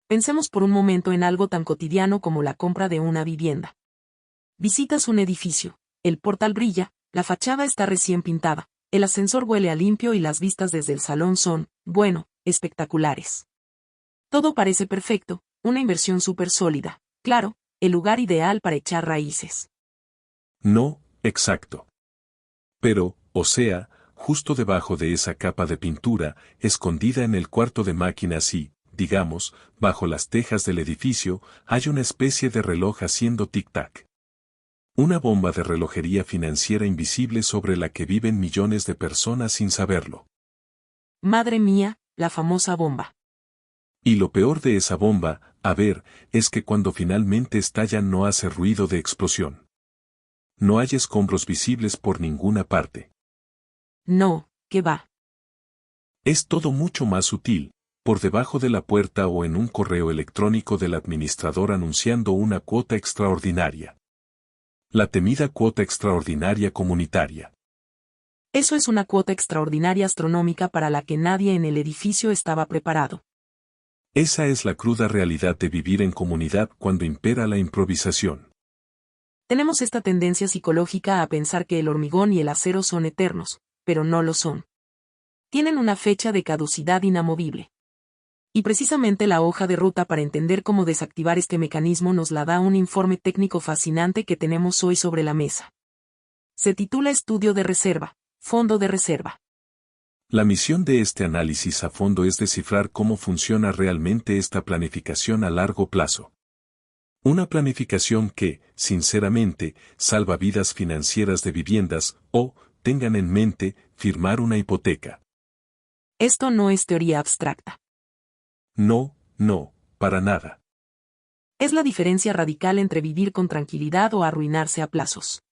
Pensemos por un momento en algo tan cotidiano como la compra de una vivienda. Visitas un edificio, el portal brilla, la fachada está recién pintada, el ascensor huele a limpio y las vistas desde el salón son, bueno, espectaculares. Todo parece perfecto, una inversión súper sólida, claro, el lugar ideal para echar raíces. No, exacto. Pero, o sea, justo debajo de esa capa de pintura, escondida en el cuarto de máquinas y, digamos, bajo las tejas del edificio, hay una especie de reloj haciendo tic-tac. Una bomba de relojería financiera invisible sobre la que viven millones de personas sin saberlo. Madre mía, la famosa bomba. Y lo peor de esa bomba, a ver, es que cuando finalmente estalla no hace ruido de explosión. No hay escombros visibles por ninguna parte. No, ¿qué va? Es todo mucho más sutil, por debajo de la puerta o en un correo electrónico del administrador anunciando una cuota extraordinaria. La temida cuota extraordinaria comunitaria. Eso es una cuota extraordinaria astronómica para la que nadie en el edificio estaba preparado. Esa es la cruda realidad de vivir en comunidad cuando impera la improvisación. Tenemos esta tendencia psicológica a pensar que el hormigón y el acero son eternos, pero no lo son. Tienen una fecha de caducidad inamovible. Y precisamente la hoja de ruta para entender cómo desactivar este mecanismo nos la da un informe técnico fascinante que tenemos hoy sobre la mesa. Se titula Estudio de Reserva, Fondo de Reserva. La misión de este análisis a fondo es descifrar cómo funciona realmente esta planificación a largo plazo. Una planificación que, sinceramente, salva vidas financieras de viviendas o, tengan en mente, firmar una hipoteca. Esto no es teoría abstracta. No, no, para nada. Es la diferencia radical entre vivir con tranquilidad o arruinarse a plazos.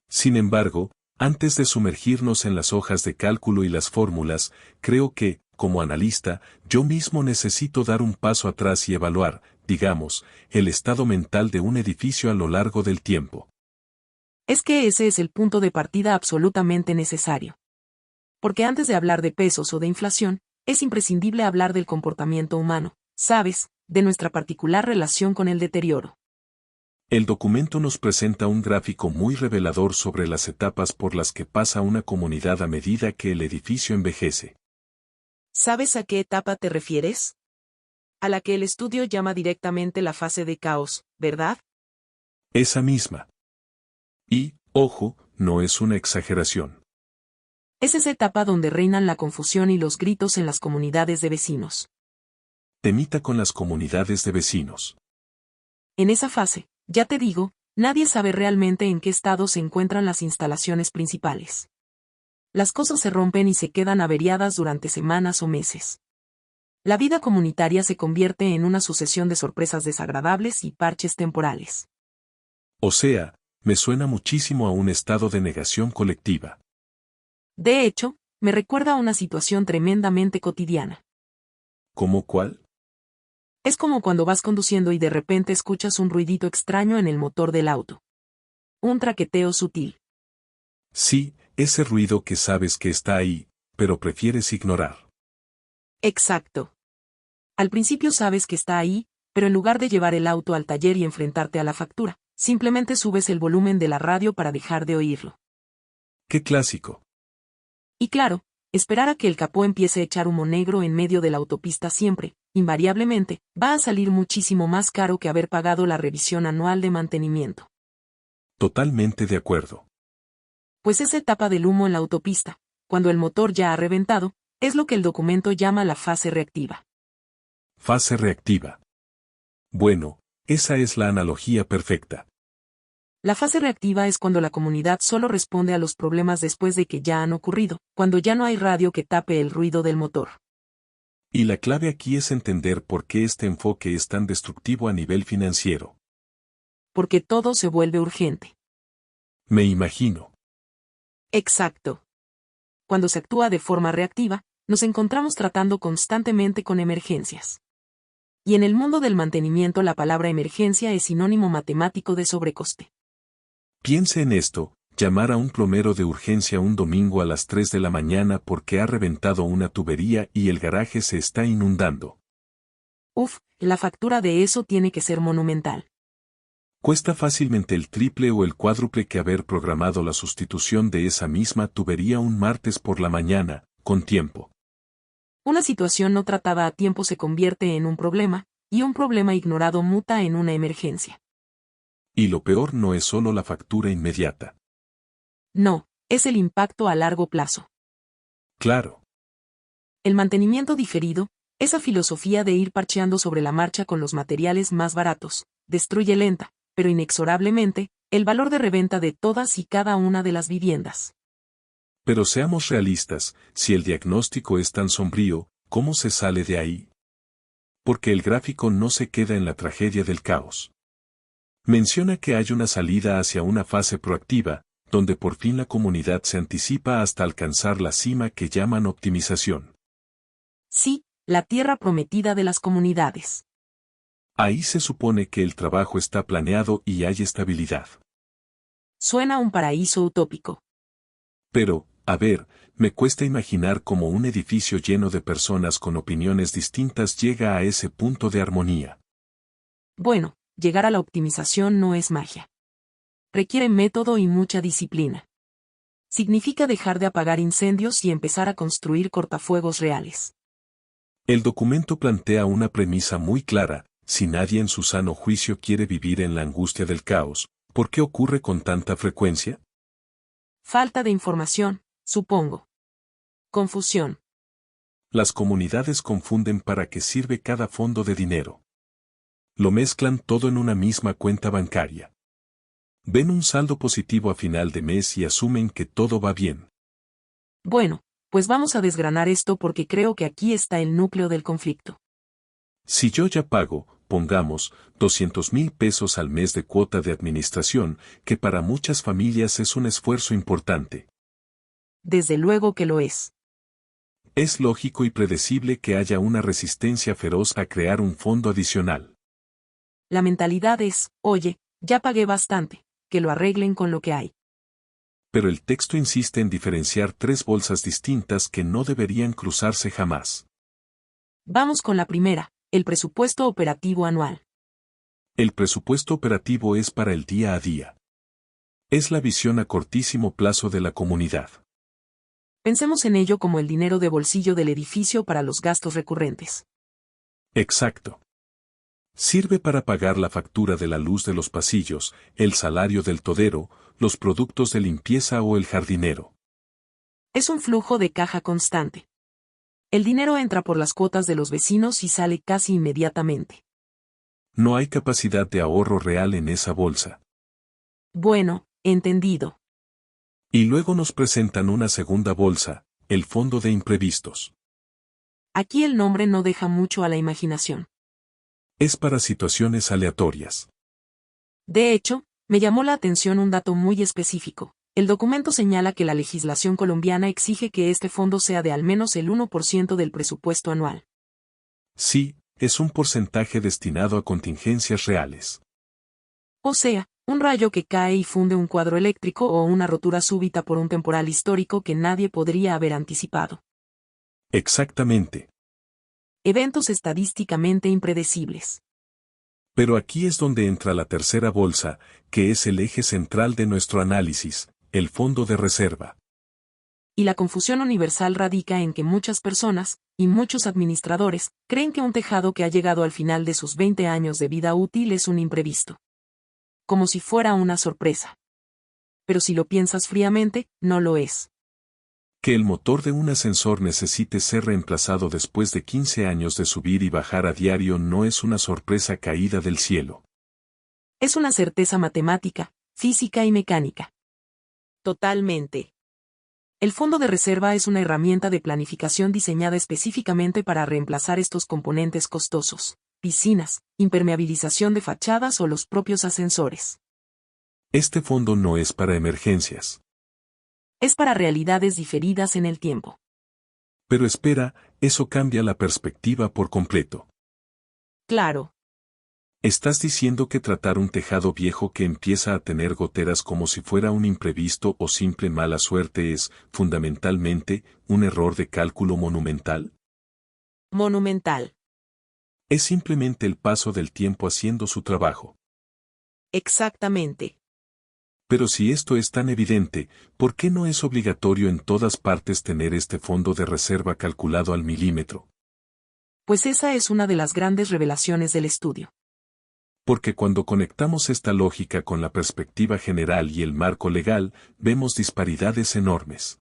Sin embargo, antes de sumergirnos en las hojas de cálculo y las fórmulas, creo que, como analista, yo mismo necesito dar un paso atrás y evaluar, digamos, el estado mental de un edificio a lo largo del tiempo. Es que ese es el punto de partida absolutamente necesario. Porque antes de hablar de pesos o de inflación, es imprescindible hablar del comportamiento humano, ¿sabes?, de nuestra particular relación con el deterioro. El documento nos presenta un gráfico muy revelador sobre las etapas por las que pasa una comunidad a medida que el edificio envejece. ¿Sabes a qué etapa te refieres? A la que el estudio llama directamente la fase de caos, ¿verdad? Esa misma. Y, ojo, no es una exageración. Es esa etapa donde reinan la confusión y los gritos en las comunidades de vecinos. Temita con las comunidades de vecinos. En esa fase, ya te digo, nadie sabe realmente en qué estado se encuentran las instalaciones principales. Las cosas se rompen y se quedan averiadas durante semanas o meses. La vida comunitaria se convierte en una sucesión de sorpresas desagradables y parches temporales. O sea, me suena muchísimo a un estado de negación colectiva. De hecho, me recuerda a una situación tremendamente cotidiana. ¿Cómo cuál? Es como cuando vas conduciendo y de repente escuchas un ruidito extraño en el motor del auto. Un traqueteo sutil. Sí, ese ruido que sabes que está ahí, pero prefieres ignorar. Exacto. Al principio sabes que está ahí, pero en lugar de llevar el auto al taller y enfrentarte a la factura, simplemente subes el volumen de la radio para dejar de oírlo. ¡Qué clásico! Y claro, esperar a que el capó empiece a echar humo negro en medio de la autopista siempre, invariablemente, va a salir muchísimo más caro que haber pagado la revisión anual de mantenimiento. Totalmente de acuerdo. Pues esa etapa del humo en la autopista, cuando el motor ya ha reventado, es lo que el documento llama la fase reactiva. Fase reactiva. Bueno, esa es la analogía perfecta. La fase reactiva es cuando la comunidad solo responde a los problemas después de que ya han ocurrido, cuando ya no hay radio que tape el ruido del motor. Y la clave aquí es entender por qué este enfoque es tan destructivo a nivel financiero. Porque todo se vuelve urgente. Me imagino. Exacto. Cuando se actúa de forma reactiva, nos encontramos tratando constantemente con emergencias. Y en el mundo del mantenimiento la palabra emergencia es sinónimo matemático de sobrecoste. Piense en esto, llamar a un plomero de urgencia un domingo a las 3 de la mañana porque ha reventado una tubería y el garaje se está inundando. Uf, la factura de eso tiene que ser monumental. Cuesta fácilmente el triple o el cuádruple que haber programado la sustitución de esa misma tubería un martes por la mañana, con tiempo. Una situación no tratada a tiempo se convierte en un problema, y un problema ignorado muta en una emergencia. Y lo peor no es solo la factura inmediata. No, es el impacto a largo plazo. Claro. El mantenimiento diferido, esa filosofía de ir parcheando sobre la marcha con los materiales más baratos, destruye lenta, pero inexorablemente, el valor de reventa de todas y cada una de las viviendas. Pero seamos realistas, si el diagnóstico es tan sombrío, ¿cómo se sale de ahí? Porque el gráfico no se queda en la tragedia del caos. Menciona que hay una salida hacia una fase proactiva, donde por fin la comunidad se anticipa hasta alcanzar la cima que llaman optimización. Sí, la tierra prometida de las comunidades. Ahí se supone que el trabajo está planeado y hay estabilidad. Suena un paraíso utópico. Pero, a ver, me cuesta imaginar cómo un edificio lleno de personas con opiniones distintas llega a ese punto de armonía. Bueno, llegar a la optimización no es magia. Requiere método y mucha disciplina. Significa dejar de apagar incendios y empezar a construir cortafuegos reales. El documento plantea una premisa muy clara: si nadie en su sano juicio quiere vivir en la angustia del caos, ¿por qué ocurre con tanta frecuencia? Falta de información, supongo. Confusión. Las comunidades confunden para qué sirve cada fondo de dinero. Lo mezclan todo en una misma cuenta bancaria. Ven un saldo positivo a final de mes y asumen que todo va bien. Bueno, pues vamos a desgranar esto porque creo que aquí está el núcleo del conflicto. Si yo ya pago, pongamos, 200,000 pesos al mes de cuota de administración, que para muchas familias es un esfuerzo importante. Desde luego que lo es. Es lógico y predecible que haya una resistencia feroz a crear un fondo adicional. La mentalidad es, oye, ya pagué bastante, que lo arreglen con lo que hay. Pero el texto insiste en diferenciar tres bolsas distintas que no deberían cruzarse jamás. Vamos con la primera, el presupuesto operativo anual. El presupuesto operativo es para el día a día. Es la visión a cortísimo plazo de la comunidad. Pensemos en ello como el dinero de bolsillo del edificio para los gastos recurrentes. Exacto. Sirve para pagar la factura de la luz de los pasillos, el salario del todero, los productos de limpieza o el jardinero. Es un flujo de caja constante. El dinero entra por las cuotas de los vecinos y sale casi inmediatamente. No hay capacidad de ahorro real en esa bolsa. Bueno, entendido. Y luego nos presentan una segunda bolsa, el fondo de imprevistos. Aquí el nombre no deja mucho a la imaginación. Es para situaciones aleatorias. De hecho, me llamó la atención un dato muy específico. El documento señala que la legislación colombiana exige que este fondo sea de al menos el 1% del presupuesto anual. Sí, es un porcentaje destinado a contingencias reales. O sea, un rayo que cae y funde un cuadro eléctrico o una rotura súbita por un temporal histórico que nadie podría haber anticipado. Exactamente. Eventos estadísticamente impredecibles. Pero aquí es donde entra la tercera bolsa, que es el eje central de nuestro análisis, el fondo de reserva. Y la confusión universal radica en que muchas personas, y muchos administradores, creen que un tejado que ha llegado al final de sus 20 años de vida útil es un imprevisto. Como si fuera una sorpresa. Pero si lo piensas fríamente, no lo es. Que el motor de un ascensor necesite ser reemplazado después de 15 años de subir y bajar a diario no es una sorpresa caída del cielo. Es una certeza matemática, física y mecánica. Totalmente. El fondo de reserva es una herramienta de planificación diseñada específicamente para reemplazar estos componentes costosos: piscinas, impermeabilización de fachadas o los propios ascensores. Este fondo no es para emergencias. Es para realidades diferidas en el tiempo. Pero espera, eso cambia la perspectiva por completo. Claro. ¿Estás diciendo que tratar un tejado viejo que empieza a tener goteras como si fuera un imprevisto o simple mala suerte es, fundamentalmente, un error de cálculo monumental? Monumental. Es simplemente el paso del tiempo haciendo su trabajo. Exactamente. Pero si esto es tan evidente, ¿por qué no es obligatorio en todas partes tener este fondo de reserva calculado al milímetro? Pues esa es una de las grandes revelaciones del estudio. Porque cuando conectamos esta lógica con la perspectiva general y el marco legal, vemos disparidades enormes.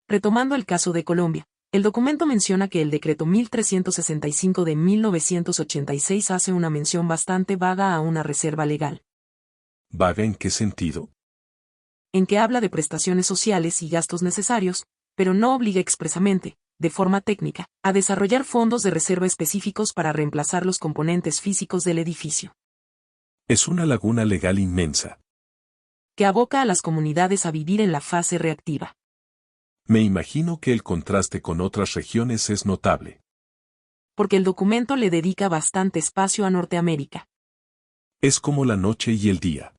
Retomando el caso de Colombia, el documento menciona que el decreto 1365 de 1986 hace una mención bastante vaga a una reserva legal. ¿Vaga en qué sentido? En que habla de prestaciones sociales y gastos necesarios, pero no obliga expresamente, de forma técnica, a desarrollar fondos de reserva específicos para reemplazar los componentes físicos del edificio. Es una laguna legal inmensa. Que aboca a las comunidades a vivir en la fase reactiva. Me imagino que el contraste con otras regiones es notable. Porque el documento le dedica bastante espacio a Norteamérica. Es como la noche y el día.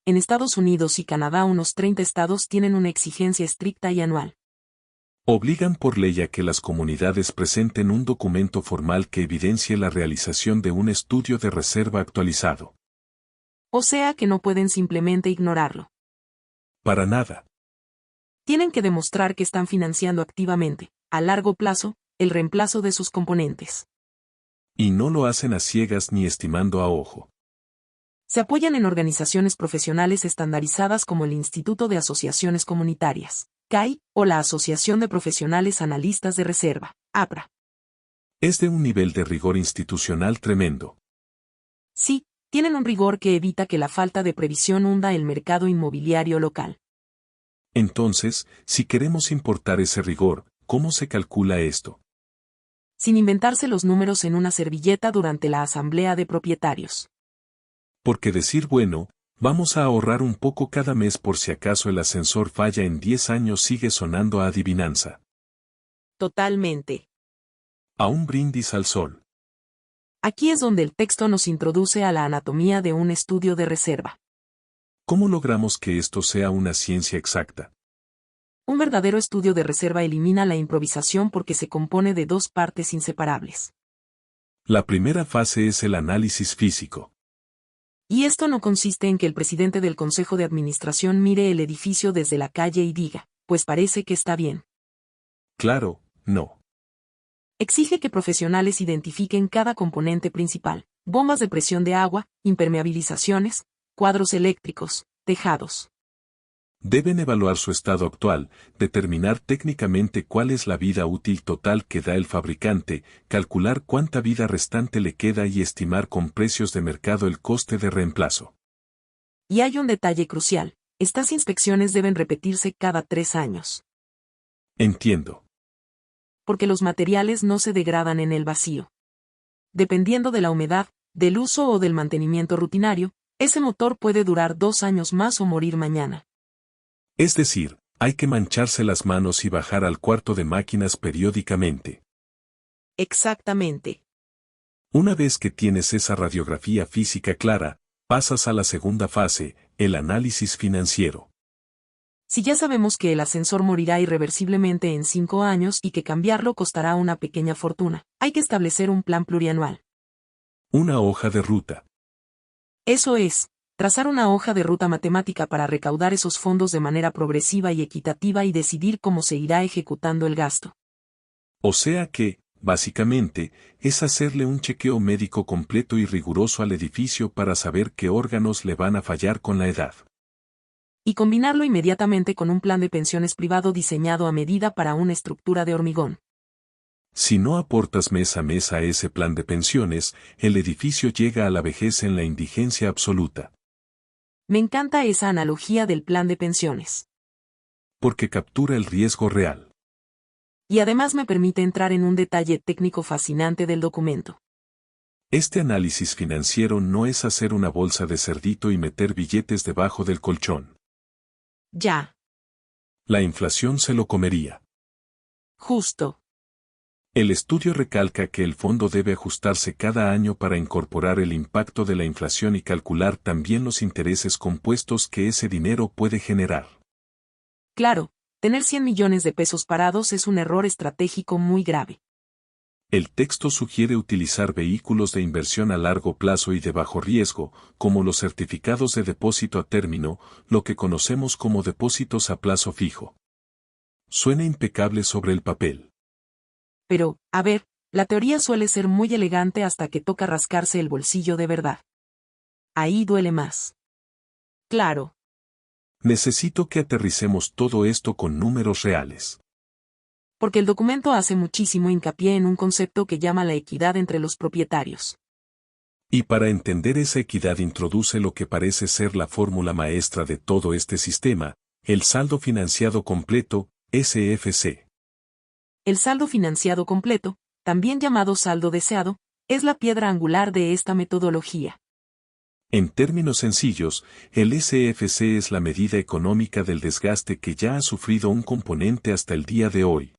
En Estados Unidos y Canadá unos 30 estados tienen una exigencia estricta y anual. Obligan por ley a que las comunidades presenten un documento formal que evidencie la realización de un estudio de reserva actualizado. O sea que no pueden simplemente ignorarlo. Para nada. Tienen que demostrar que están financiando activamente, a largo plazo, el reemplazo de sus componentes. Y no lo hacen a ciegas ni estimando a ojo. Se apoyan en organizaciones profesionales estandarizadas como el Instituto de Asociaciones Comunitarias, CAI, o la Asociación de Profesionales Analistas de Reserva, APRA. Es de un nivel de rigor institucional tremendo. Sí, tienen un rigor que evita que la falta de previsión hunda el mercado inmobiliario local. Entonces, si queremos importar ese rigor, ¿cómo se calcula esto? Sin inventarse los números en una servilleta durante la asamblea de propietarios. Porque decir bueno, vamos a ahorrar un poco cada mes por si acaso el ascensor falla en 10 años sigue sonando a adivinanza. Totalmente. A un brindis al sol. Aquí es donde el texto nos introduce a la anatomía de un estudio de reserva. ¿Cómo logramos que esto sea una ciencia exacta? Un verdadero estudio de reserva elimina la improvisación porque se compone de dos partes inseparables. La primera fase es el análisis físico. Y esto no consiste en que el presidente del Consejo de Administración mire el edificio desde la calle y diga, pues parece que está bien. Claro, no. Exige que profesionales identifiquen cada componente principal, bombas de presión de agua, impermeabilizaciones, cuadros eléctricos, tejados. Deben evaluar su estado actual, determinar técnicamente cuál es la vida útil total que da el fabricante, calcular cuánta vida restante le queda y estimar con precios de mercado el coste de reemplazo. Y hay un detalle crucial, estas inspecciones deben repetirse cada 3 años. Entiendo. Porque los materiales no se degradan en el vacío. Dependiendo de la humedad, del uso o del mantenimiento rutinario, ese motor puede durar 2 años más o morir mañana. Es decir, hay que mancharse las manos y bajar al cuarto de máquinas periódicamente. Exactamente. Una vez que tienes esa radiografía física clara, pasas a la segunda fase, el análisis financiero. Si ya sabemos que el ascensor morirá irreversiblemente en 5 años y que cambiarlo costará una pequeña fortuna, hay que establecer un plan plurianual. Una hoja de ruta. Eso es, trazar una hoja de ruta matemática para recaudar esos fondos de manera progresiva y equitativa y decidir cómo se irá ejecutando el gasto. O sea que, básicamente, es hacerle un chequeo médico completo y riguroso al edificio para saber qué órganos le van a fallar con la edad. Y combinarlo inmediatamente con un plan de pensiones privado diseñado a medida para una estructura de hormigón. Si no aportas mes a mes a ese plan de pensiones, el edificio llega a la vejez en la indigencia absoluta. Me encanta esa analogía del plan de pensiones. Porque captura el riesgo real. Y además me permite entrar en un detalle técnico fascinante del documento. Este análisis financiero no es hacer una bolsa de cerdito y meter billetes debajo del colchón. Ya. La inflación se lo comería. Justo. El estudio recalca que el fondo debe ajustarse cada año para incorporar el impacto de la inflación y calcular también los intereses compuestos que ese dinero puede generar. Claro, tener 100 millones de pesos parados es un error estratégico muy grave. El texto sugiere utilizar vehículos de inversión a largo plazo y de bajo riesgo, como los certificados de depósito a término, lo que conocemos como depósitos a plazo fijo. Suena impecable sobre el papel. Pero, a ver, la teoría suele ser muy elegante hasta que toca rascarse el bolsillo de verdad. Ahí duele más. Claro. Necesito que aterricemos todo esto con números reales. Porque el documento hace muchísimo hincapié en un concepto que llama la equidad entre los propietarios. Y para entender esa equidad introduce lo que parece ser la fórmula maestra de todo este sistema, el saldo financiado completo, SFC. El saldo financiado completo, también llamado saldo deseado, es la piedra angular de esta metodología. En términos sencillos, el SFC es la medida económica del desgaste que ya ha sufrido un componente hasta el día de hoy.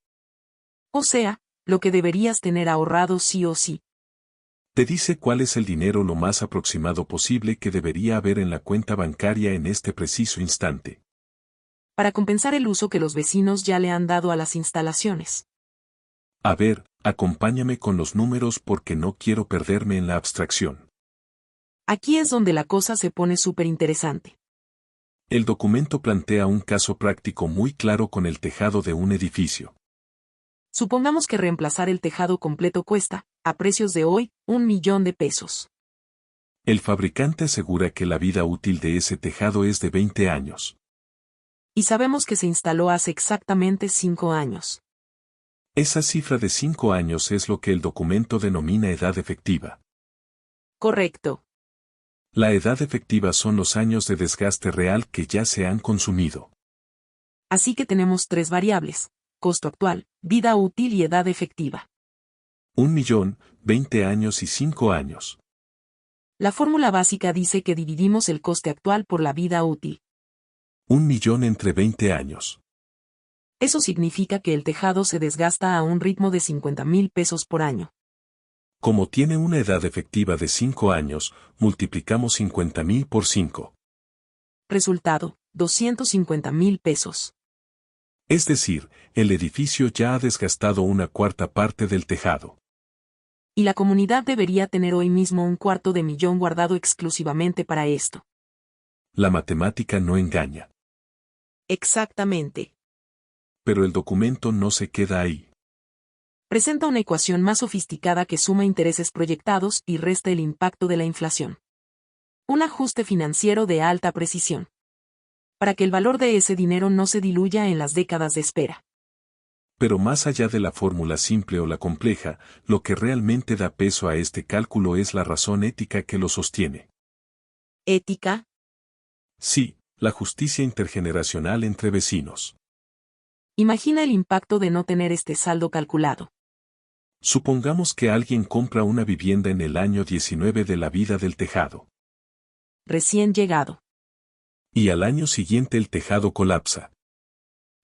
O sea, lo que deberías tener ahorrado sí o sí. Te dice cuál es el dinero lo más aproximado posible que debería haber en la cuenta bancaria en este preciso instante. Para compensar el uso que los vecinos ya le han dado a las instalaciones. A ver, acompáñame con los números porque no quiero perderme en la abstracción. Aquí es donde la cosa se pone súper interesante. El documento plantea un caso práctico muy claro con el tejado de un edificio. Supongamos que reemplazar el tejado completo cuesta, a precios de hoy, 1.000.000 de pesos. El fabricante asegura que la vida útil de ese tejado es de 20 años. Y sabemos que se instaló hace exactamente 5 años. Esa cifra de 5 años es lo que el documento denomina edad efectiva. Correcto. La edad efectiva son los años de desgaste real que ya se han consumido. Así que tenemos 3 variables: costo actual, vida útil y edad efectiva. 1.000.000, 20 años y 5 años. La fórmula básica dice que dividimos el coste actual por la vida útil. 1.000.000 entre 20 años. Eso significa que el tejado se desgasta a un ritmo de 50.000 pesos por año. Como tiene una edad efectiva de 5 años, multiplicamos 50.000 por 5. Resultado, 250.000 pesos. Es decir, el edificio ya ha desgastado una cuarta parte del tejado. Y la comunidad debería tener hoy mismo $250.000 guardado exclusivamente para esto. La matemática no engaña. Exactamente. Pero el documento no se queda ahí. Presenta una ecuación más sofisticada que suma intereses proyectados y resta el impacto de la inflación. Un ajuste financiero de alta precisión. Para que el valor de ese dinero no se diluya en las décadas de espera. Pero más allá de la fórmula simple o la compleja, lo que realmente da peso a este cálculo es la razón ética que lo sostiene. ¿Ética? Sí, la justicia intergeneracional entre vecinos. Imagina el impacto de no tener este saldo calculado. Supongamos que alguien compra una vivienda en el año 19 de la vida del tejado. Recién llegado. Y al año siguiente el tejado colapsa.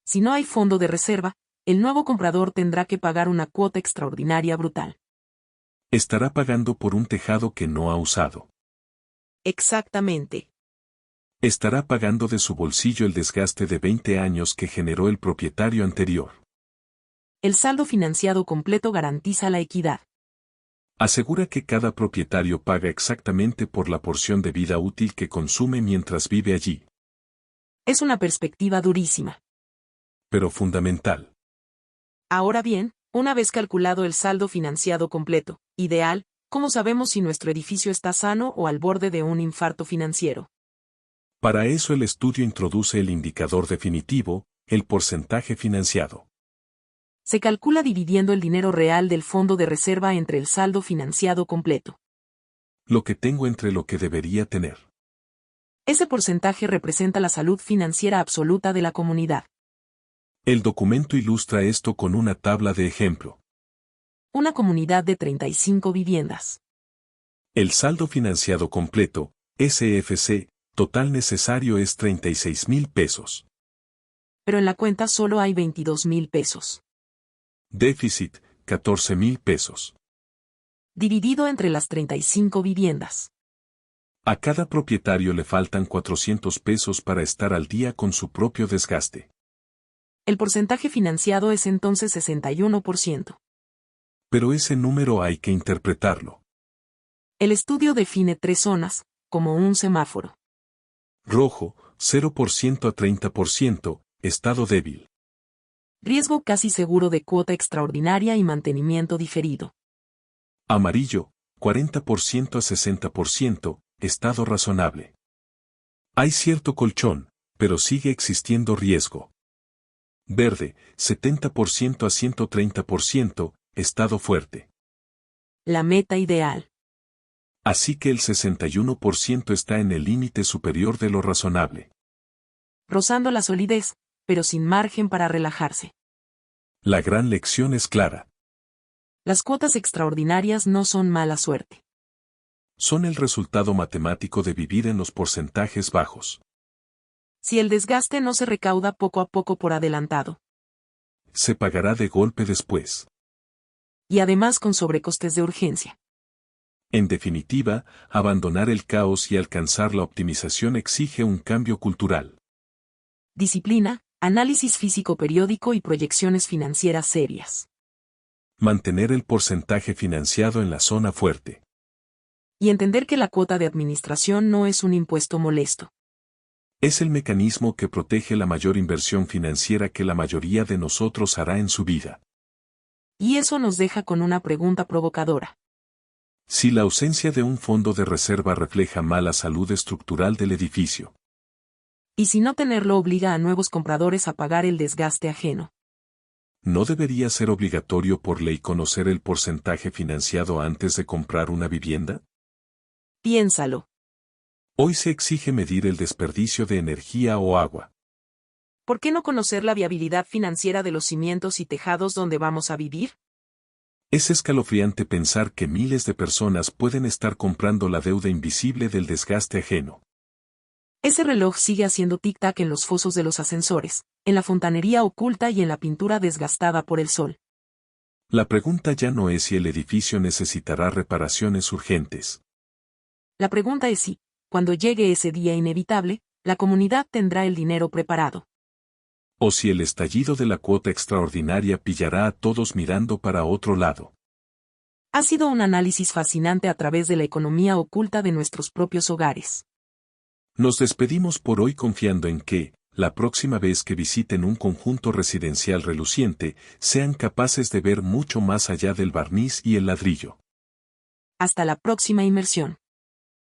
Si no hay fondo de reserva, el nuevo comprador tendrá que pagar una cuota extraordinaria brutal. Estará pagando por un tejado que no ha usado. Exactamente. Estará pagando de su bolsillo el desgaste de 20 años que generó el propietario anterior. El saldo financiado completo garantiza la equidad. Asegura que cada propietario paga exactamente por la porción de vida útil que consume mientras vive allí. Es una perspectiva durísima. Pero fundamental. Ahora bien, una vez calculado el saldo financiado completo, ideal, ¿cómo sabemos si nuestro edificio está sano o al borde de un infarto financiero? Para eso el estudio introduce el indicador definitivo, el porcentaje financiado. Se calcula dividiendo el dinero real del fondo de reserva entre el saldo financiado completo. Lo que tengo entre lo que debería tener. Ese porcentaje representa la salud financiera absoluta de la comunidad. El documento ilustra esto con una tabla de ejemplo. Una comunidad de 35 viviendas. El saldo financiado completo, SFC, total necesario es 36.000 pesos. Pero en la cuenta solo hay 22.000 pesos. Déficit, 14.000 pesos. Dividido entre las 35 viviendas. A cada propietario le faltan 400 pesos para estar al día con su propio desgaste. El porcentaje financiado es entonces 61%. Pero ese número hay que interpretarlo. El estudio define 3 zonas, como un semáforo. Rojo, 0% a 30%, estado débil. Riesgo casi seguro de cuota extraordinaria y mantenimiento diferido. Amarillo, 40% a 60%, estado razonable. Hay cierto colchón, pero sigue existiendo riesgo. Verde, 70% a 130%, estado fuerte. La meta ideal. Así que el 61% está en el límite superior de lo razonable. Rozando la solidez, pero sin margen para relajarse. La gran lección es clara. Las cuotas extraordinarias no son mala suerte. Son el resultado matemático de vivir en los porcentajes bajos. Si el desgaste no se recauda poco a poco por adelantado. Se pagará de golpe después. Y además con sobrecostes de urgencia. En definitiva, abandonar el caos y alcanzar la optimización exige un cambio cultural. Disciplina, análisis físico periódico y proyecciones financieras serias. Mantener el porcentaje financiado en la zona fuerte. Y entender que la cuota de administración no es un impuesto molesto. Es el mecanismo que protege la mayor inversión financiera que la mayoría de nosotros hará en su vida. Y eso nos deja con una pregunta provocadora. Si la ausencia de un fondo de reserva refleja mala salud estructural del edificio. Y si no tenerlo obliga a nuevos compradores a pagar el desgaste ajeno. ¿No debería ser obligatorio por ley conocer el porcentaje financiado antes de comprar una vivienda? Piénsalo. Hoy se exige medir el desperdicio de energía o agua. ¿Por qué no conocer la viabilidad financiera de los cimientos y tejados donde vamos a vivir? Es escalofriante pensar que miles de personas pueden estar comprando la deuda invisible del desgaste ajeno. Ese reloj sigue haciendo tic-tac en los fosos de los ascensores, en la fontanería oculta y en la pintura desgastada por el sol. La pregunta ya no es si el edificio necesitará reparaciones urgentes. La pregunta es si, cuando llegue ese día inevitable, la comunidad tendrá el dinero preparado. O si el estallido de la cuota extraordinaria pillará a todos mirando para otro lado. Ha sido un análisis fascinante a través de la economía oculta de nuestros propios hogares. Nos despedimos por hoy confiando en que, la próxima vez que visiten un conjunto residencial reluciente, sean capaces de ver mucho más allá del barniz y el ladrillo. Hasta la próxima inmersión.